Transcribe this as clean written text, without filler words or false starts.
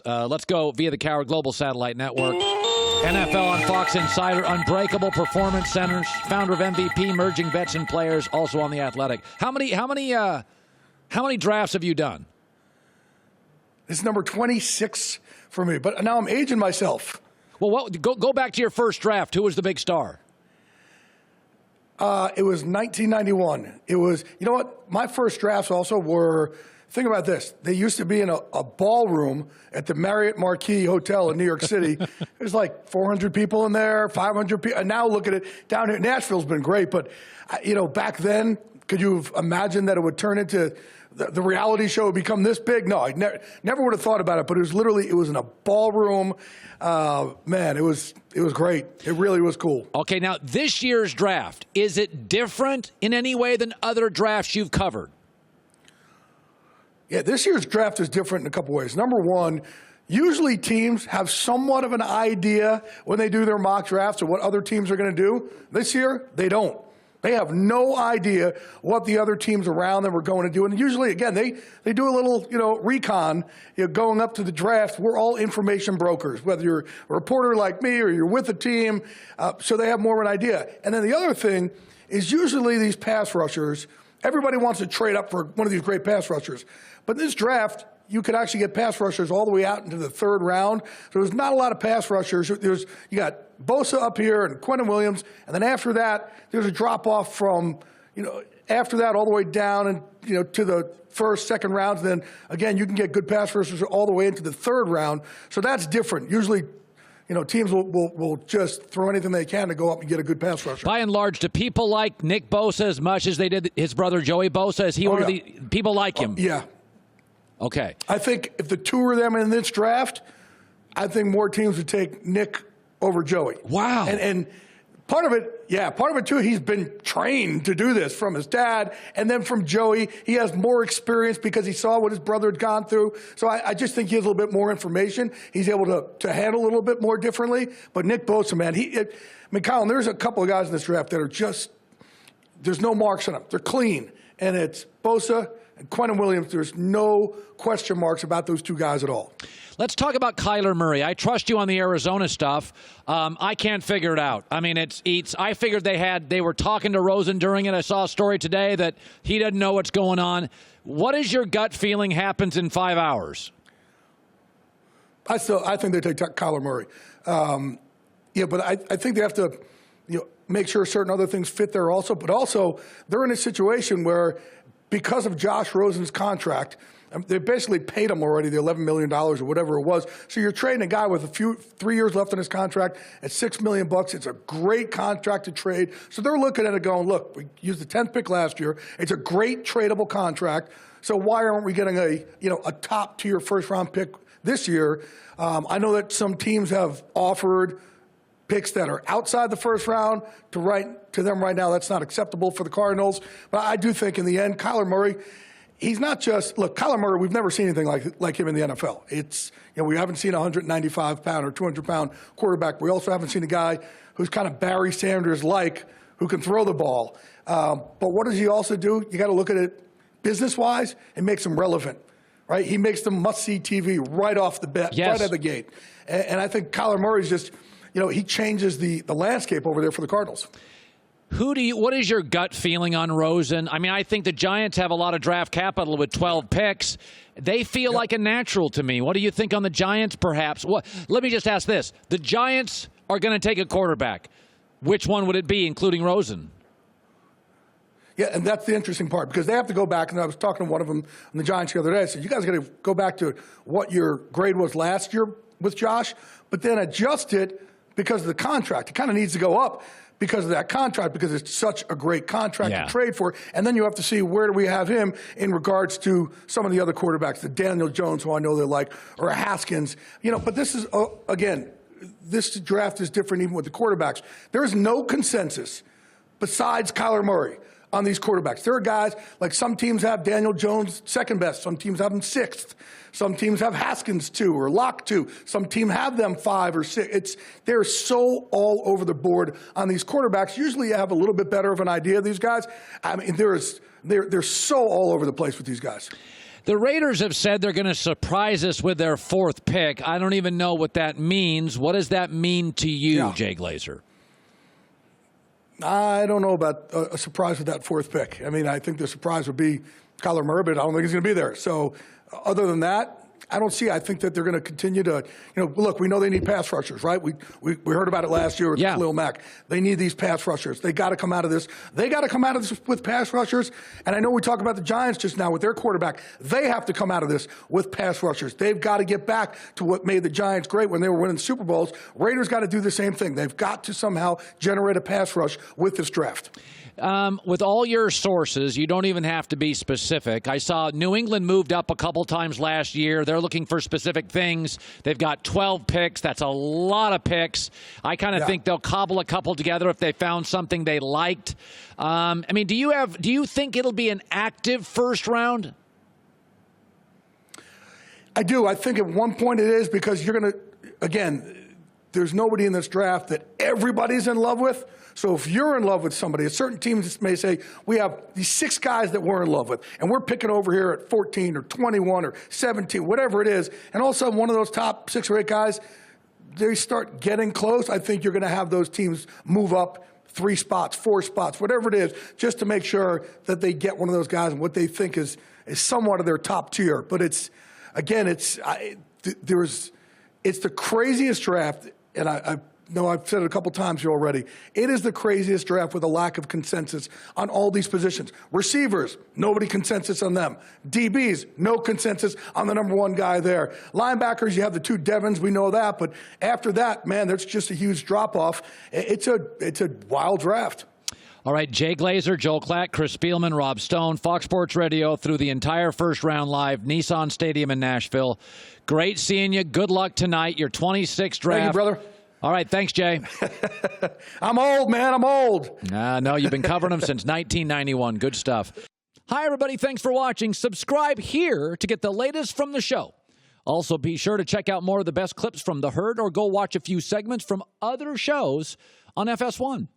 Let's go via the Cowherd Global Satellite Network. NFL on Fox Insider, Unbreakable Performance Centers, founder of MVP, merging vets and players, also on The Athletic. How many drafts have you done? This is number 26 for me, but now I'm aging myself. Well, go back to your first draft. Who was the big star? It was 1991. It was, you know what? My first drafts also were, think about this. They used to be in a ballroom at the Marriott Marquis Hotel in New York City. There's like 400 people in there, 500 people. And now look at it down here. Nashville's been great, but, back then, could you have imagined that it would turn into the reality show would become this big? No, I never would have thought about it, but it was in a ballroom. Man, it was great. It really was cool. Okay, now this year's draft, is it different in any way than other drafts you've covered? Yeah, this year's draft is different in a couple ways. Number one, usually teams have somewhat of an idea when they do their mock drafts of what other teams are going to do. This year, they don't. They have no idea what the other teams around them are going to do. And usually, again, they do a little, recon, going up to the draft. We're all information brokers, whether you're a reporter like me or you're with a team, so they have more of an idea. And then the other thing is usually these pass rushers, everybody wants to trade up for one of these great pass rushers. But in this draft, you could actually get pass rushers all the way out into the third round. So there's not a lot of pass rushers. You got Bosa up here and Quentin Williams, and then after that, there's a drop-off from, after that all the way down and, to the first, second rounds. And then, again, you can get good pass rushers all the way into the third round. So that's different. Usually, teams will just throw anything they can to go up and get a good pass rusher. By and large, do people like Nick Bosa as much as they did his brother Joey Bosa? Is he one of the people like him? Yeah. Okay. I think if the two of them in this draft, I think more teams would take Nick over Joey. Wow. And part of it too, he's been trained to do this from his dad, and then from Joey, he has more experience because he saw what his brother had gone through. So I just think he has a little bit more information. He's able to handle a little bit more differently. But Nick Bosa, man, Colin, there's a couple of guys in this draft that are just, there's no marks on them. They're clean. And it's Bosa and Quentin Williams. There's no question marks about those two guys at all. Let's talk about Kyler Murray. I trust you on the Arizona stuff. I can't figure it out. I mean, I figured they were talking to Rosen during it. I saw a story today that he doesn't know what's going on. What is your gut feeling happens in 5 hours? I think they take Kyler Murray. But I think they have to, make sure certain other things fit there also. But also, they're in a situation where, because of Josh Rosen's contract, they basically paid him already the $11 million or whatever it was. So you're trading a guy with 3 years left on his contract at $6 million. It's a great contract to trade. So they're looking at it going, look, we used the 10th pick last year. It's a great tradable contract. So why aren't we getting a top tier first round pick this year? I know that some teams have offered picks that are outside the first round to them right now. That's not acceptable for the Cardinals. But I do think in the end, Kyler Murray, he's not just, look, Kyler Murray, we've never seen anything like him in the NFL. It's, we haven't seen a 195-pound or 200-pound quarterback. We also haven't seen a guy who's kind of Barry Sanders-like, who can throw the ball. But what does he also do? You got to look at it business-wise. It makes him relevant, right? He makes them must-see TV right off the bat, yes. right out of the gate. And I think Kyler Murray's just, he changes the landscape over there for the Cardinals. What is your gut feeling on Rosen? I mean, I think the Giants have a lot of draft capital with 12 picks. They feel like a natural to me. What do you think on the Giants, perhaps? Let me just ask this. The Giants are going to take a quarterback. Which one would it be, including Rosen? Yeah, and that's the interesting part, because they have to go back, and I was talking to one of them on the Giants the other day. I said, you guys got to go back to what your grade was last year with Josh, but then adjust it because of the contract. It kind of needs to go up because of that contract, because it's such a great contract to trade for. And then you have to see, where do we have him in regards to some of the other quarterbacks, the Daniel Jones, who I know they like, or a Haskins. But this is, again, this draft is different even with the quarterbacks. There is no consensus besides Kyler Murray on these quarterbacks. There are guys, like some teams have Daniel Jones second best. Some teams have him sixth. Some teams have Haskins 2 or Locke 2. Some team have them 5 or 6. They're so all over the board on these quarterbacks. Usually you have a little bit better of an idea of these guys. I mean, they're so all over the place with these guys. The Raiders have said they're going to surprise us with their 4th pick. I don't even know what that means. What does that mean to you, Jay Glazer? I don't know about a surprise with that 4th pick. I mean, I think the surprise would be Kyler Murray, but I don't think he's going to be there. So other than that, I don't see. I think that they're going to continue to, look, we know they need pass rushers, right? We heard about it last year with Khalil Mack. They need these pass rushers. They got to come out of this. They got to come out of this with pass rushers. And I know we talk about the Giants just now with their quarterback. They have to come out of this with pass rushers. They've got to get back to what made the Giants great when they were winning Super Bowls. Raiders got to do the same thing. They've got to somehow generate a pass rush with this draft. With all your sources, you don't even have to be specific. I saw New England moved up a couple times last year. They're looking for specific things. They've got 12 picks. That's a lot of picks. I kind of think they'll cobble a couple together if they found something they liked. I mean, do you think it'll be an active first round? I do. I think at one point it is, because you're going to, again, there's nobody in this draft that everybody's in love with. So if you're in love with somebody, a certain team may say, we have these 6 guys that we're in love with, and we're picking over here at 14 or 21 or 17, whatever it is, and all of a sudden one of those top 6 or 8 guys, they start getting close. I think you're going to have those teams move up 3 spots, 4 spots, whatever it is, just to make sure that they get one of those guys and what they think is somewhat of their top tier. But it's the craziest draft, and I know I've said it a couple times here already. It is the craziest draft with a lack of consensus on all these positions. Receivers, nobody consensus on them. DBs, no consensus on the number 1 guy there. Linebackers, you have the 2 Devons, we know that. But after that, man, there's just a huge drop-off. It's a wild draft. All right, Jay Glazer, Joel Klatt, Chris Spielman, Rob Stone, Fox Sports Radio through the entire first round live, Nissan Stadium in Nashville. Great seeing you. Good luck tonight. Your 26th draft. Thank you, brother. All right, thanks, Jay. I'm old, man. I'm old. No, you've been covering them since 1991. Good stuff. Hi, everybody. Thanks for watching. Subscribe here to get the latest from the show. Also, be sure to check out more of the best clips from The Herd, or go watch a few segments from other shows on FS1.